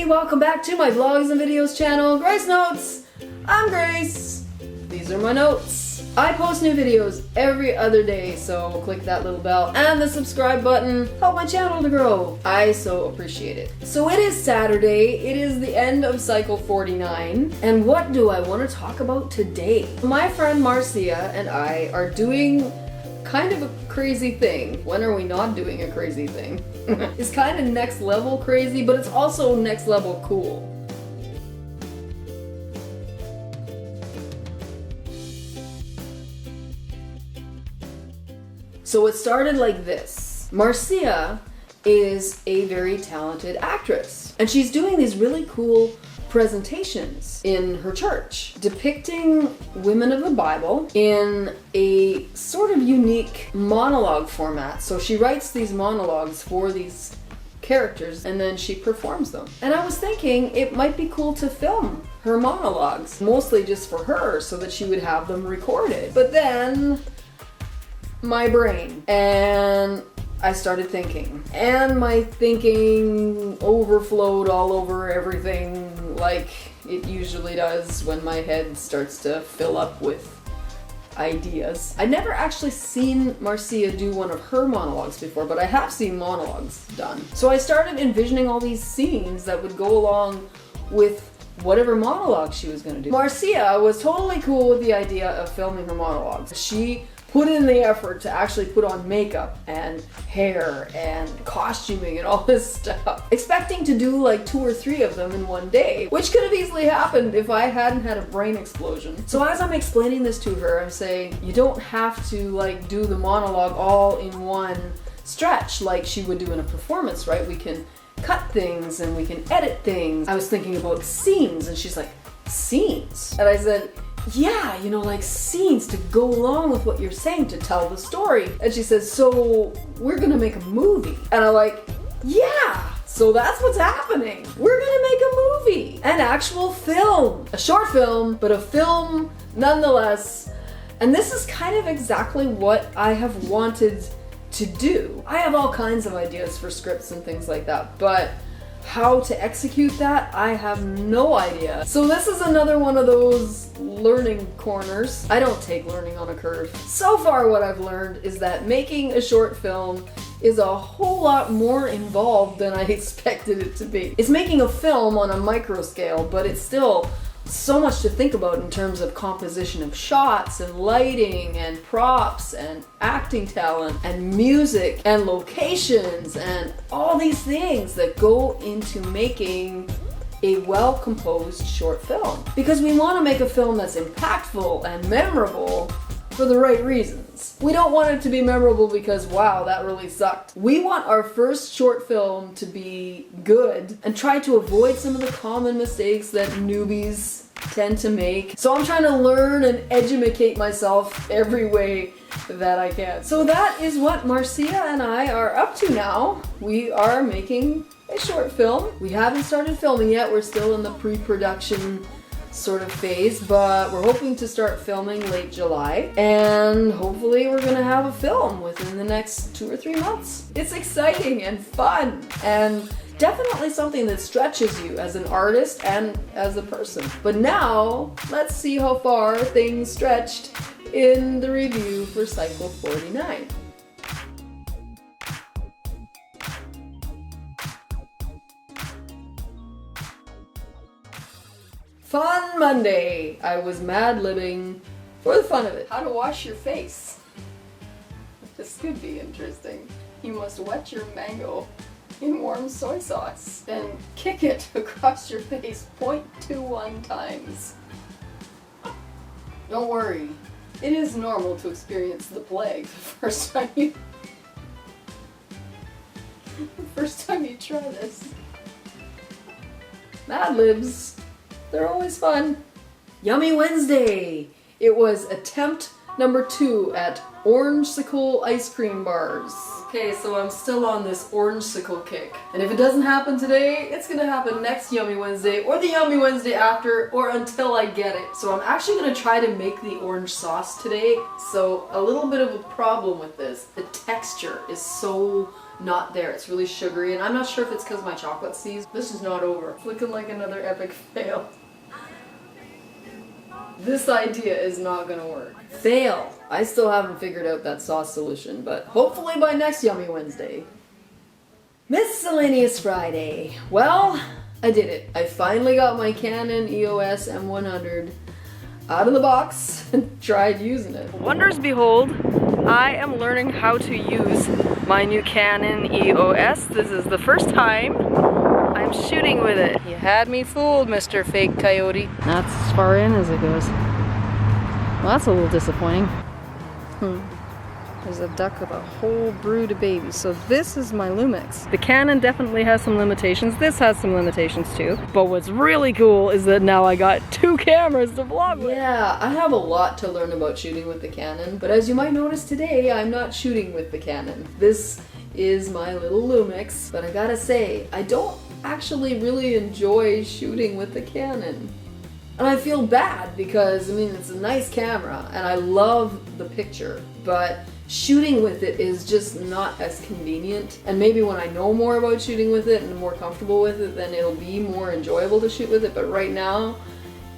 welcome back to my vlogs and videos channel, Grace Notes. I'm Grace. These are my notes. I post new videos every other day, so click that little bell and the subscribe button. Help my channel to grow. I so appreciate it. So it is Saturday. It is the end of cycle 49. And what do I want to talk about today? My friend Marcia and I are doing kind of a crazy thing. When are we not doing a crazy thing? It's kind of next level crazy, but it's also next level cool. So it started like this. Marcia is a very talented actress, and she's doing these really cool presentations in her church depicting women of the Bible in a sort of unique monologue format. So she writes these monologues for these characters and then she performs them. And I was thinking it might be cool to film her monologues, mostly just for her so that she would have them recorded. But then my brain, and I started thinking, and my thinking overflowed all over everything like it usually does when my head starts to fill up with ideas. I'd never actually seen Marcia do one of her monologues before, but I have seen monologues done. So I started envisioning all these scenes that would go along with whatever monologue she was gonna do. Marcia was totally cool with the idea of filming her monologues. She put in the effort to actually put on makeup and hair and costuming and all this stuff, expecting to do like 2 or 3 of them in one day, which could have easily happened if I hadn't had a brain explosion. So as I'm explaining this to her, I'm saying you don't have to like do the monologue all in one stretch like she would do in a performance, right? We can cut things and we can edit things. I was thinking about scenes, and she's like, scenes? And I said, yeah, you know, like scenes to go along with what you're saying to tell the story. And she says, so we're gonna make a movie. And I'm like, yeah, so that's what's happening. We're gonna make a movie, an actual film, a short film, but a film nonetheless. And this is kind of exactly what I have wanted to do. I have all kinds of ideas for scripts and things like that, but how to execute that, I have no idea. So this is another one of those learning corners. I don't take learning on a curve. So far what I've learned is that making a short film is a whole lot more involved than I expected it to be. It's making a film on a micro scale, but it's still so much to think about in terms of composition of shots and lighting and props and acting talent and music and locations and all these things that go into making a well-composed short film. Because we want to make a film that's impactful and memorable for the right reasons. We don't want it to be memorable because, wow, that really sucked. We want our first short film to be good and try to avoid some of the common mistakes that newbies tend to make. So I'm trying to learn and educate myself every way that I can. So that is what Marcia and I are up to now. We are making a short film. We haven't started filming yet. We're still in the pre-production sort of phase, but we're hoping to start filming late July, and hopefully we're gonna have a film within the next 2 or 3 months. It's exciting and fun and definitely something that stretches you as an artist and as a person. But now let's see how far things stretched in the review for cycle 49. Fun Monday! I was Mad-Libbing for the fun of it. How to wash your face. This could be interesting. You must wet your mango in warm soy sauce, then kick it across your face 0.21 times. Don't worry, it is normal to experience the plague the first time you try this. Mad-Libs. They're always fun. Yummy Wednesday! It was attempt number 2 at Orangesicle ice cream bars. Okay, so I'm still on this Orangesicle kick. And if it doesn't happen today, it's gonna happen next Yummy Wednesday, or the Yummy Wednesday after, or until I get it. So I'm actually gonna try to make the orange sauce today. So a little bit of a problem with this. The texture is so not there. It's really sugary, and I'm not sure if it's because my chocolate seeds. This is not over. It's looking like another epic fail. This idea is not gonna work. Fail! I still haven't figured out that sauce solution, but hopefully by next Yummy Wednesday. Miscellaneous Friday. Well, I did it. I finally got my Canon EOS M100 out of the box and tried using it. Wonders behold, I am learning how to use my new Canon EOS. This is the first time I'm shooting with it. You had me fooled, Mr. Fake Coyote. That's as far in as it goes. Well, that's a little disappointing. There's a duck with a whole brood of babies. So this is my Lumix. The Canon definitely has some limitations. This has some limitations too. But what's really cool is that now I got 2 cameras to vlog with. Yeah, I have a lot to learn about shooting with the Canon. But as you might notice today, I'm not shooting with the Canon. This is my little Lumix. But I gotta say, I don't actually really enjoy shooting with the Canon. And I feel bad because, I mean, it's a nice camera and I love the picture, but shooting with it is just not as convenient. And maybe when I know more about shooting with it and I'm more comfortable with it, then it'll be more enjoyable to shoot with it. But right now,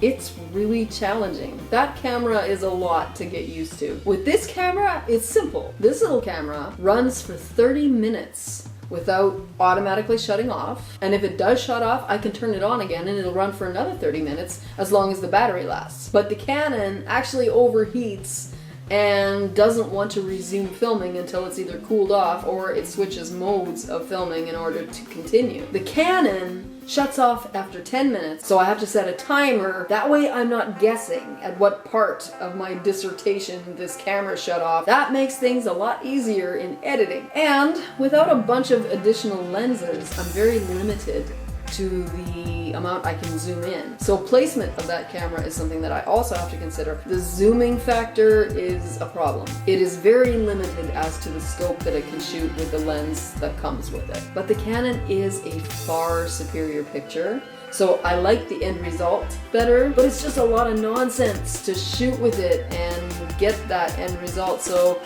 it's really challenging. That camera is a lot to get used to. With this camera, it's simple. This little camera runs for 30 minutes without automatically shutting off. And if it does shut off, I can turn it on again and it'll run for another 30 minutes as long as the battery lasts. But the Canon actually overheats and doesn't want to resume filming until it's either cooled off or it switches modes of filming in order to continue. The Canon shuts off after 10 minutes, so I have to set a timer. That way I'm not guessing at what part of my dissertation this camera shut off. That makes things a lot easier in editing. And without a bunch of additional lenses, I'm very limited to the amount I can zoom in. So placement of that camera is something that I also have to consider. The zooming factor is a problem. It is very limited as to the scope that it can shoot with the lens that comes with it. But the Canon is a far superior picture. So I like the end result better, but it's just a lot of nonsense to shoot with it and get that end result. So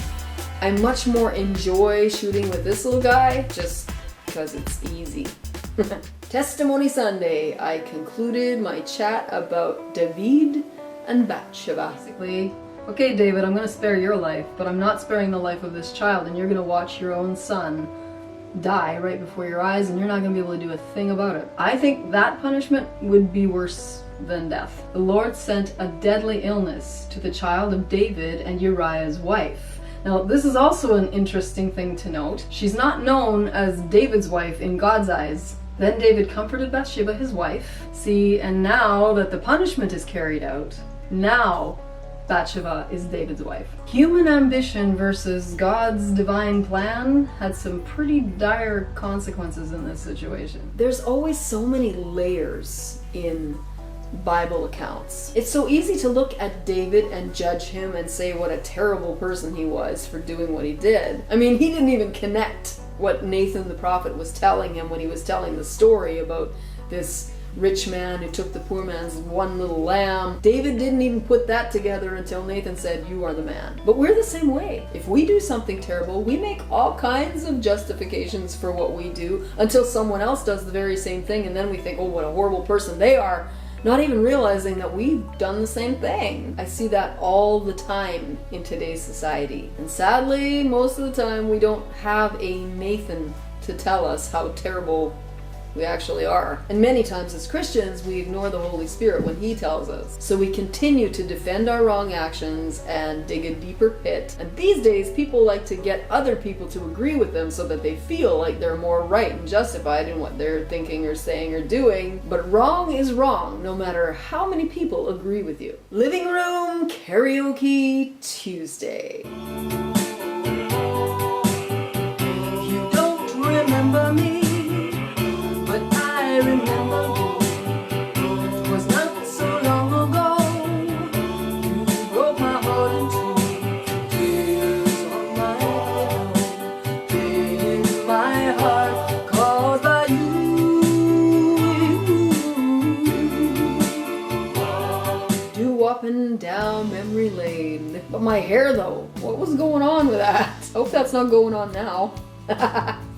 I much more enjoy shooting with this little guy just because it's easy. Testimony Sunday, I concluded my chat about David and Bathsheba. Basically, okay David, I'm gonna spare your life, but I'm not sparing the life of this child, and you're gonna watch your own son die right before your eyes, and you're not gonna be able to do a thing about it. I think that punishment would be worse than death. The Lord sent a deadly illness to the child of David and Uriah's wife. Now, this is also an interesting thing to note. She's not known as David's wife in God's eyes. Then David comforted Bathsheba, his wife. See, and now that the punishment is carried out, now Bathsheba is David's wife. Human ambition versus God's divine plan had some pretty dire consequences in this situation. There's always so many layers in Bible accounts. It's so easy to look at David and judge him and say what a terrible person he was for doing what he did. I mean, he didn't even connect what Nathan the prophet was telling him when he was telling the story about this rich man who took the poor man's one little lamb. David didn't even put that together until Nathan said, "You are the man." But we're the same way. If we do something terrible, we make all kinds of justifications for what we do until someone else does the very same thing, and then we think, oh, what a horrible person they are, not even realizing that we've done the same thing. I see that all the time in today's society. And sadly, most of the time we don't have a Nathan to tell us how terrible we actually are. And many times as Christians, we ignore the Holy Spirit when He tells us. So we continue to defend our wrong actions and dig a deeper pit. And these days, people like to get other people to agree with them so that they feel like they're more right and justified in what they're thinking or saying or doing. But wrong is wrong, no matter how many people agree with you. Living Room Karaoke Tuesday. You don't remember me, I remember you. It was not so long ago. You broke my heart in two. my hair though. What was going on with that? Hope that's not going on now.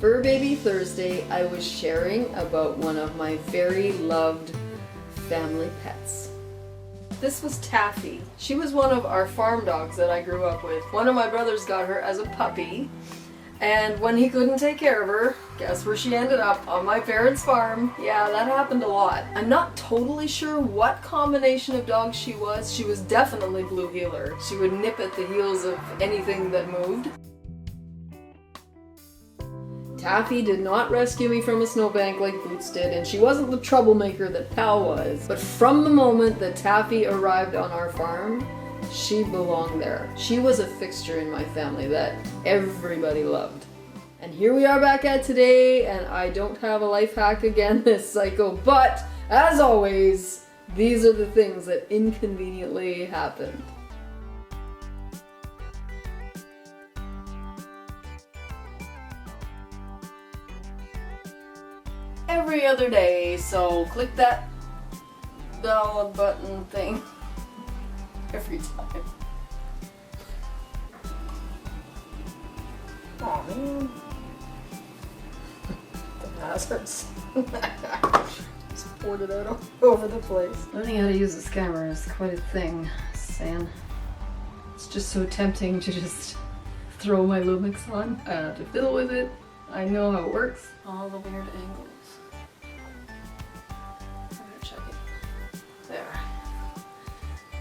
Fur Baby Thursday, I was sharing about one of my very loved family pets. This was Taffy. She was one of our farm dogs that I grew up with. One of my brothers got her as a puppy, and when he couldn't take care of her, guess where she ended up? On my parents' farm. Yeah, that happened a lot. I'm not totally sure what combination of dog she was. She was definitely blue heeler. She would nip at the heels of anything that moved. Taffy did not rescue me from a snowbank like Boots did, and she wasn't the troublemaker that Pal was. But from the moment that Taffy arrived on our farm, she belonged there. She was a fixture in my family that everybody loved. And here we are back at today, and I don't have a life hack again this cycle, but as always, these are the things that inconveniently happened. Every other day, so click that download button thing every time. Oh man. The hazards. Just poured it out all over the place. Learning how to use this camera is quite a thing, San. It's just so tempting to just throw my Lumix on. I don't have to fiddle with it. I know how it works. All the weird angles. I'm gonna check it. There.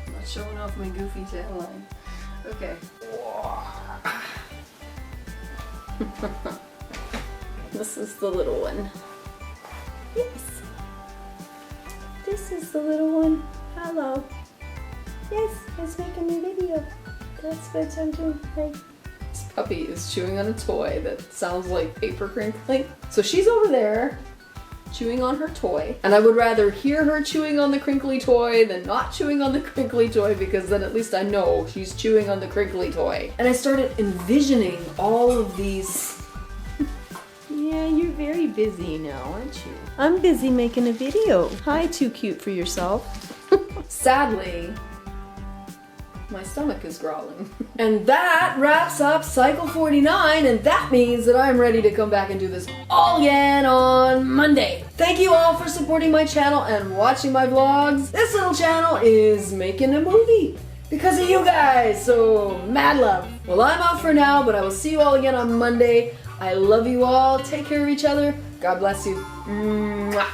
I'm not showing off my goofy tan line. Okay. This is the little one. Yes. This is the little one. Hello. Yes, I was making a video. That's what I'm doing. Hi. This puppy is chewing on a toy that sounds like paper crinkling. So she's over there chewing on her toy. And I would rather hear her chewing on the crinkly toy than not chewing on the crinkly toy, because then at least I know she's chewing on the crinkly toy. And I started envisioning all of these. Yeah, you're very busy now, aren't you? I'm busy making a video. Hi, too cute for yourself. Sadly, my stomach is growling. And that wraps up cycle 49, and that means that I'm ready to come back and do this all again on Monday. Thank you all for supporting my channel and watching my vlogs. This little channel is making a movie because of you guys, so mad love. Well, I'm off for now, but I will see you all again on Monday. I love you all. Take care of each other. God bless you. Mwah.